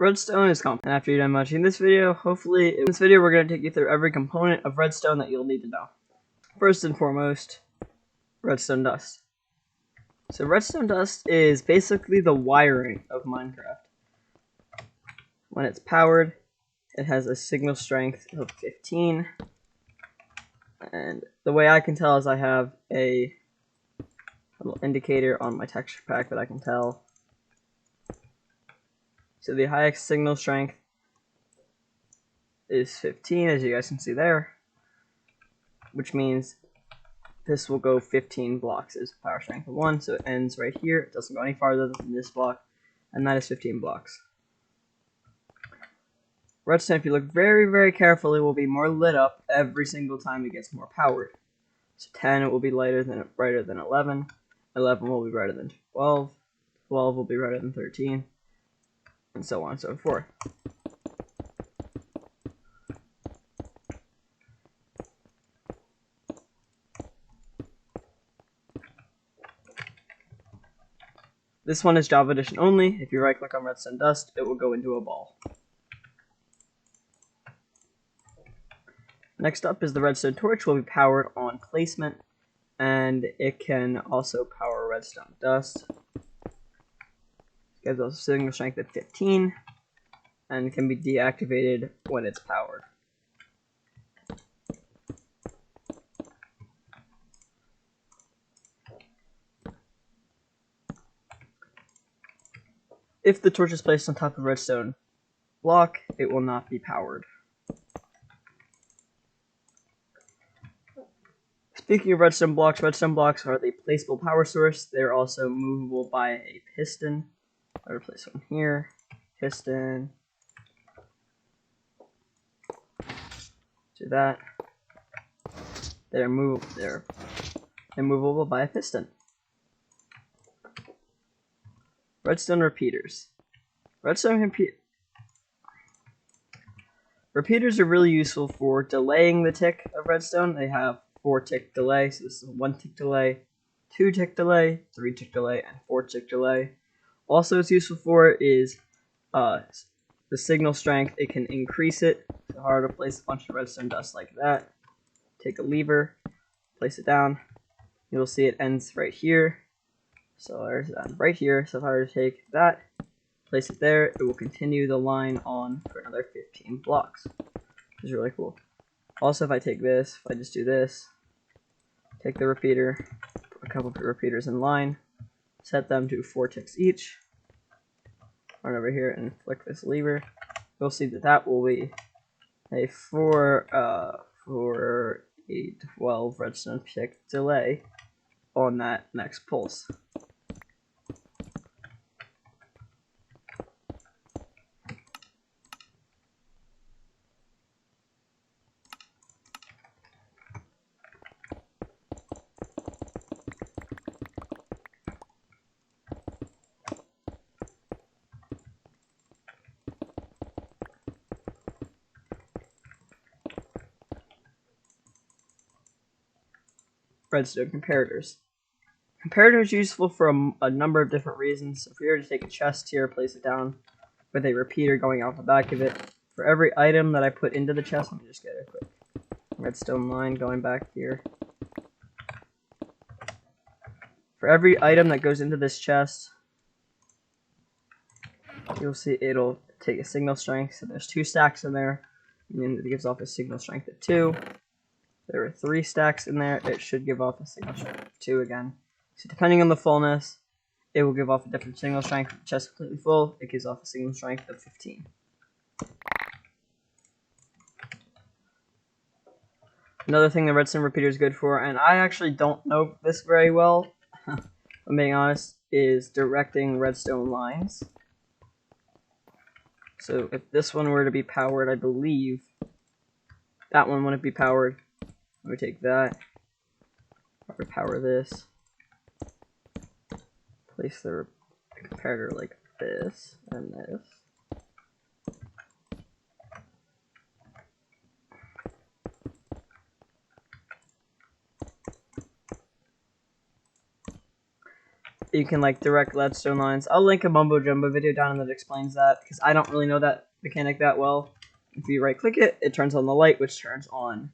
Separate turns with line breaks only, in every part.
Redstone is common. And after you're done watching this video, hopefully in this video we're going to take you through every component of redstone that you'll need to know. First and foremost, redstone dust. So redstone dust is basically the wiring of Minecraft. When it's powered, it has a signal strength of 15. And the way I can tell is I have a little indicator on my texture pack that I can tell. So the highest signal strength is 15, as you guys can see there, which means this will go 15 blocks as power strength of 1, so it ends right here. It doesn't go any farther than this block, and that is 15 blocks. Redstone, if you look very, very carefully, will be more lit up every single time it gets more powered. So 10, it will be brighter than 11. 11 will be brighter than 12. 12 will be brighter than 13. And so on and so forth. This one is Java Edition only. If you right click on Redstone Dust, it will go into a ball. Next up is the Redstone Torch, will be powered on placement, and it can also power Redstone Dust. It has a signal strength of 15, and can be deactivated when it's powered. If the torch is placed on top of a redstone block, it will not be powered. Speaking of redstone blocks are the placeable power source. They're also movable by a piston. I'll replace one here. Piston. Do that. They're movable by a piston. Redstone repeaters. Repeaters are really useful for delaying the tick of redstone. They have 4 tick delay, so this is 1 tick delay, 2 tick delay, 3 tick delay, and 4 tick delay. Also, it's useful for is the signal strength. It can increase it. So hard to place a bunch of redstone dust like that. Take a lever, place it down. You'll see it ends right here. So there's that right here. So if I were to take that, place it there, it will continue the line on for another 15 blocks, which is really cool. Also, if I take this, if I just do this, take the repeater, put a couple of repeaters in line, set them to 4 ticks each, run over here and flick this lever, you'll see that that will be a 4 8 12 redstone tick delay on that next pulse. Redstone comparators. Comparators are useful for a number of different reasons. If we were to take a chest here, place it down with a repeater going off the back of it, for every item that I put into the chest, let me just get a quick redstone line going back here. For every item that goes into this chest, you'll see it'll take a signal strength. So there's 2 stacks in there, and it gives off a signal strength of 2. There are 3 stacks in there. It should give off a signal strength of 2 again. So depending on the fullness, it will give off a different signal strength. If the chest is completely full, it gives off a signal strength of 15. Another thing the redstone repeater is good for, and I actually don't know this very well, if I'm being honest, is directing redstone lines. So if this one were to be powered, I believe that one wouldn't be powered. I would take that, I would power this, place the comparator like this, and this. you can like direct Redstone lines. I'll link a mumbo jumbo video down that explains that, because I don't really know that mechanic that well. If you right click it, it turns on the light, which turns on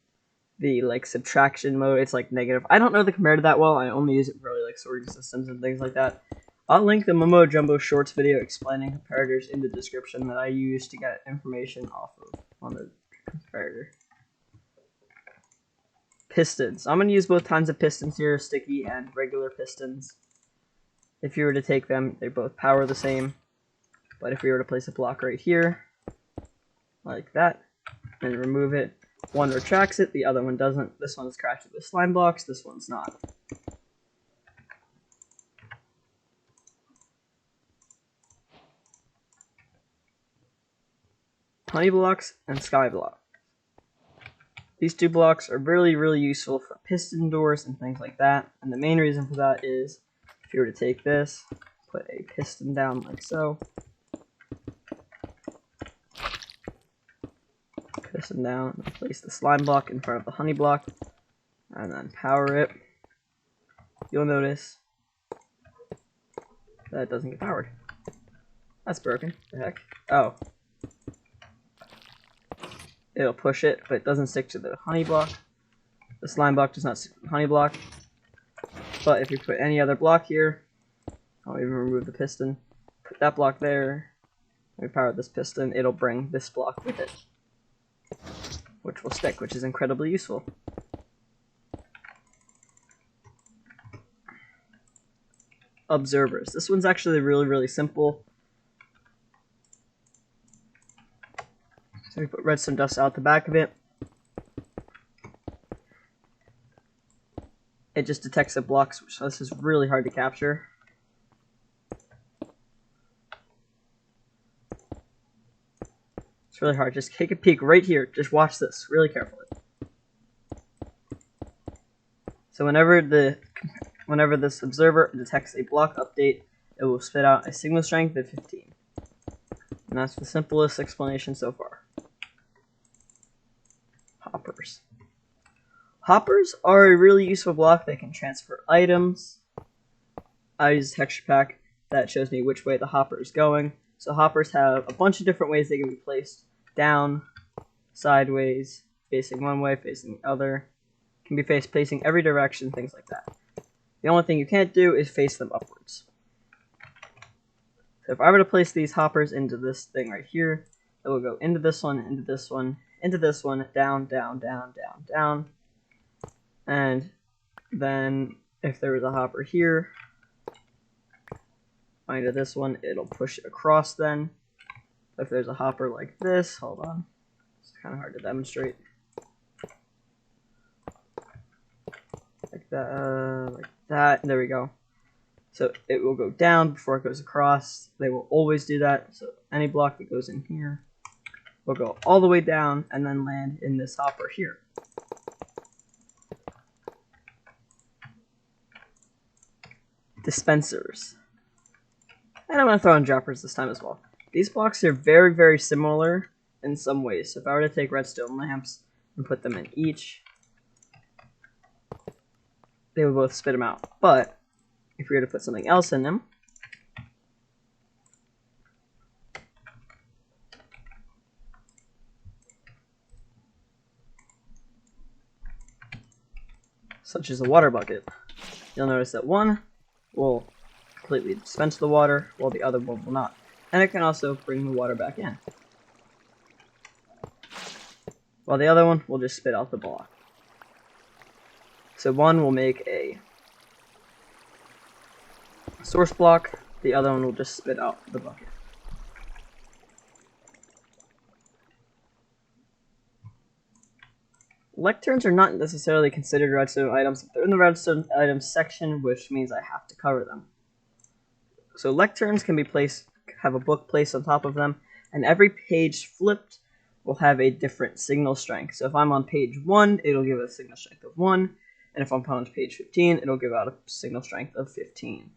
the like subtraction mode. It's like negative. I don't know the comparator that well. I only use it for really like sorting systems and things like that. I'll link the mumbo jumbo shorts video explaining comparators in the description that I use to get information off of on the comparator. Pistons. I'm going to use both kinds of pistons here, sticky and regular pistons. If you were to take them, they both power the same. But if we were to place a block right here, like that, and remove it, one retracts it, the other one doesn't. This one is crafted with slime blocks, this one's not. Honey blocks and sky blocks. These two blocks are really useful for piston doors and things like that. And the main reason for that is if you were to take this, put a piston down like so, piston down, and place the slime block in front of the honey block, and then power it, you'll notice that it doesn't get powered. That's broken. The heck? Oh. It'll push it, but it doesn't stick to the honey block. The slime block does not stick to the honey block. But if you put any other block here, I'll even remove the piston, put that block there, and we power this piston, it'll bring this block with it, which will stick, which is incredibly useful. Observers. This one's actually really simple. So we put redstone dust out the back of it. It just detects the blocks, which this is really hard to capture. It's really hard. Just take a peek right here. Just watch this really carefully. So whenever this observer detects a block update, it will spit out a signal strength of 15. And that's the simplest explanation so far. Hoppers. Hoppers are a really useful block that can transfer items. I use a texture pack that shows me which way the hopper is going. So hoppers have a bunch of different ways they can be placed. Down, sideways, facing one way, facing the other. Can be facing every direction, things like that. The only thing you can't do is face them upwards. So if I were to place these hoppers into this thing right here, it will go into this one, into this one, into this one, down, down, down, down, down. And then if there was a hopper here, into this one, it'll push it across then. If there's a hopper like this, hold on. It's kind of hard to demonstrate. Like that, there we go. So it will go down before it goes across. They will always do that. So any block that goes in here will go all the way down and then land in this hopper here. Dispensers. And I'm going to throw in droppers this time as well. These blocks are very similar in some ways. So if I were to take redstone lamps and put them in each, they would both spit them out. But if we were to put something else in them, such as a water bucket, you'll notice that one will completely dispense the water, while the other one will not. And it can also bring the water back in, while the other one will just spit out the block. So one will make a source block, the other one will just spit out the bucket. Lecterns are not necessarily considered redstone items. They're in the redstone items section, which means I have to cover them. So lecterns can be placed, have a book placed on top of them, and every page flipped will have a different signal strength. So if I'm on page 1, it'll give a signal strength of 1, and if I'm on page 15, it'll give out a signal strength of 15.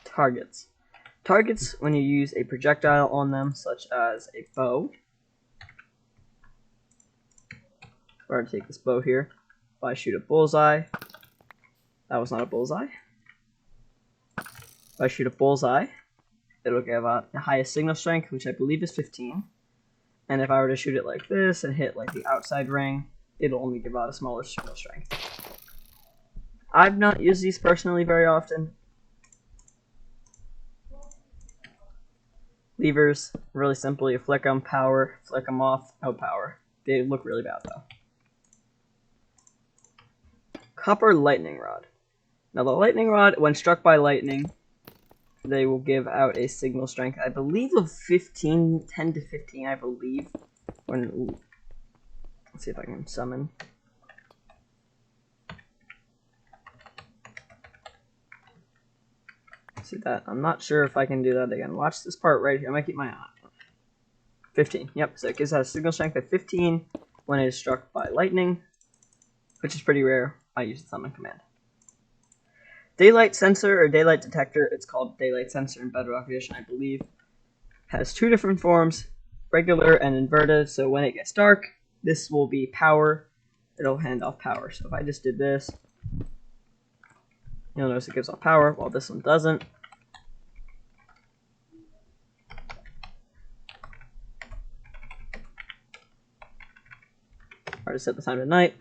Targets. Targets, when you use a projectile on them, such as a bow. We're going to take this bow here. If I shoot a bullseye, That was not a bullseye. If I shoot a bullseye, it'll give out the highest signal strength, which I believe is 15. And if I were to shoot it like this and hit like the outside ring, it'll only give out a smaller signal strength. I've not used these personally very often. Levers, really simple. You flick them, power, flick them off, no power. They look really bad though. Copper lightning rod. Now the lightning rod, when struck by lightning, they will give out a signal strength, I believe of 10 to 15, I believe. Let's see if I can summon. See that? I'm not sure if I can do that again. Watch this part right here. I might keep my eye on 15. Yep, so it gives out a signal strength of 15 when it is struck by lightning, which is pretty rare. I use the summon command. Daylight sensor or daylight detector, it's called daylight sensor in Bedrock Edition, I believe, has two different forms, regular and inverted. So when it gets dark, this will be power. It'll hand off power. So if I just did this, you'll notice it gives off power, while this one doesn't. Or to set the time to night.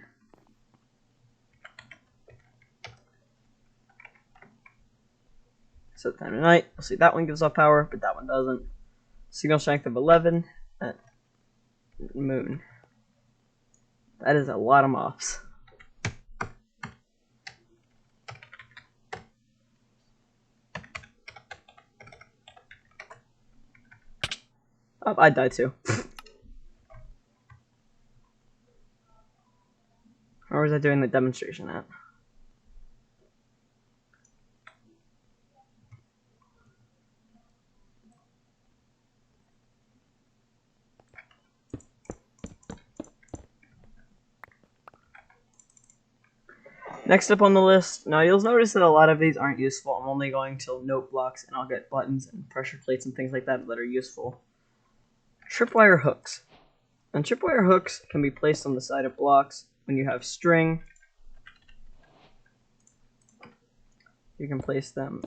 Set the time to night. You'll see that one gives off power, but that one doesn't. Signal strength of 11 at moon. That is a lot of moths. Oh, I died too. Where was I doing the demonstration at? Next up on the list, now you'll notice that a lot of these aren't useful. I'm only going till note blocks, and I'll get buttons and pressure plates and things like that that are useful. Tripwire hooks. And tripwire hooks can be placed on the side of blocks when you have string. You can place them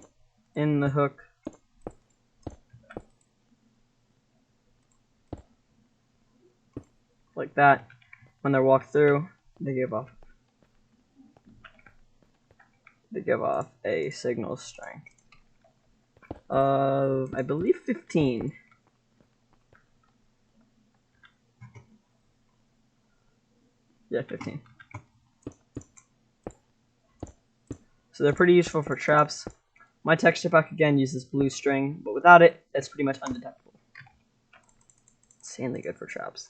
in the hook. Like that. When they're walked through, they give off a signal strength of, I believe, 15. Yeah, 15. So they're pretty useful for traps. My texture pack again uses blue string, but without it, it's pretty much undetectable. Insanely good for traps.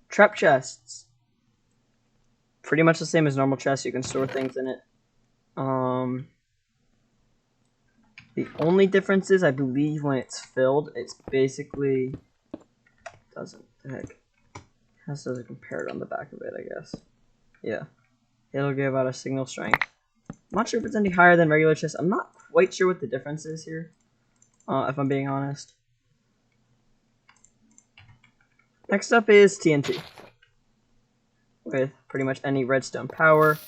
Trap chests. Pretty much the same as normal chests. You can store things in it. The only difference is, I believe, when it's filled, it's basically doesn't heck. How does it compare on the back of it? I guess. Yeah, it'll give out a signal strength. I'm not sure if it's any higher than regular chests. I'm not quite sure what the difference is here, if I'm being honest. Next up is TNT. With pretty much any redstone power,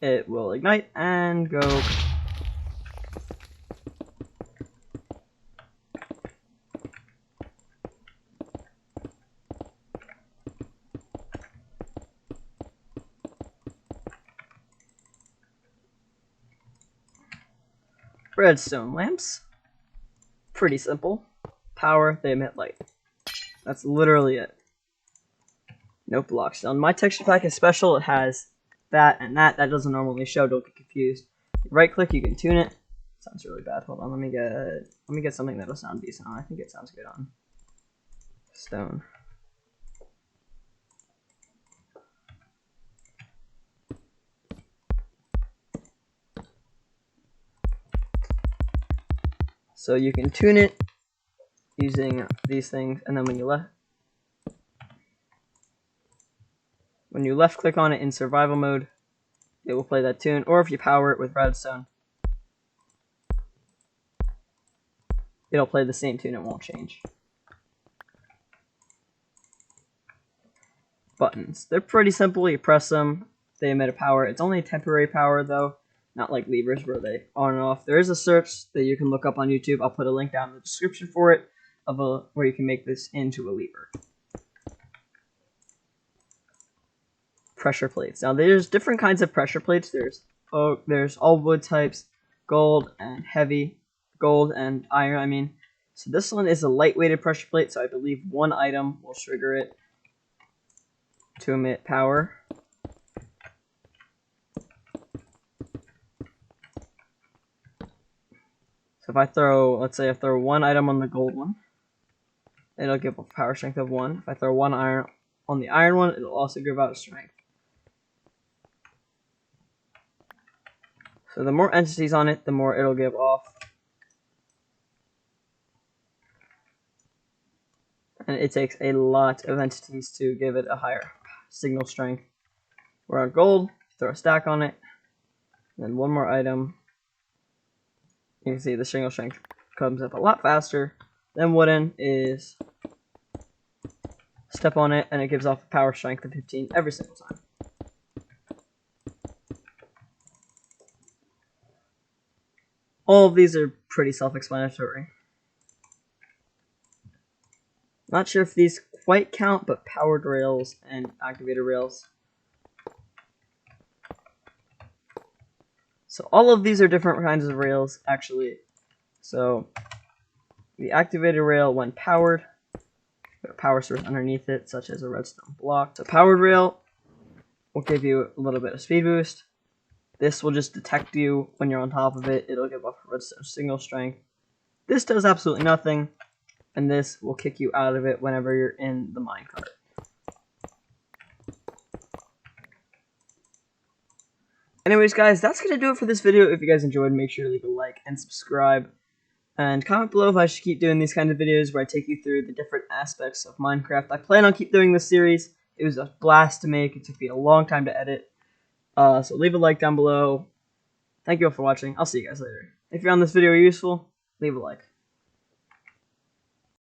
it will ignite and go. Redstone lamps. Pretty simple. Power, they emit light. That's literally it. No blocks. On my texture pack is special. It has that and that. That doesn't normally show. Don't get confused. Right click, you can tune it. Sounds really bad. Hold on. Let me get something that'll sound decent on. I think it sounds good on stone. So you can tune it using these things, and then when you left click on it in survival mode, it will play that tune, or if you power it with redstone, it'll play the same tune, it won't change. Buttons. They're pretty simple, you press them, they emit a power. It's only a temporary power though, not like levers where they on and off. There is a search that you can look up on YouTube. I'll put a link down in the description for it where you can make this into a lever. Pressure plates. Now there's different kinds of pressure plates. There's all wood types, gold and iron. I mean, so this one is a lightweighted pressure plate. So I believe one item will trigger it to emit power. So if I throw, let's say I throw one item on the gold one, it'll give a power strength of 1. If I throw one iron on the iron one, it'll also give out a strength. So the more entities on it, the more it'll give off. And it takes a lot of entities to give it a higher signal strength. We're on gold, throw a stack on it, then one more item. You can see the signal strength comes up a lot faster. Then wooden is step on it and it gives off a power strength of 15 every single time. All of these are pretty self-explanatory. Not sure if these quite count, but powered rails and activator rails. So all of these are different kinds of rails, actually. So the activator rail, when powered, got a power source underneath it, such as a redstone block. So powered rail will give you a little bit of speed boost. This will just detect you when you're on top of it. It'll give off a redstone signal strength. This does absolutely nothing, and this will kick you out of it whenever you're in the minecart. Anyways, guys, that's going to do it for this video. If you guys enjoyed, make sure to leave a like and subscribe. And comment below if I should keep doing these kind of videos where I take you through the different aspects of Minecraft. I plan on keep doing this series. It was a blast to make. It took me a long time to edit. So leave a like down below. Thank you all for watching. I'll see you guys later. If you found this video useful, leave a like.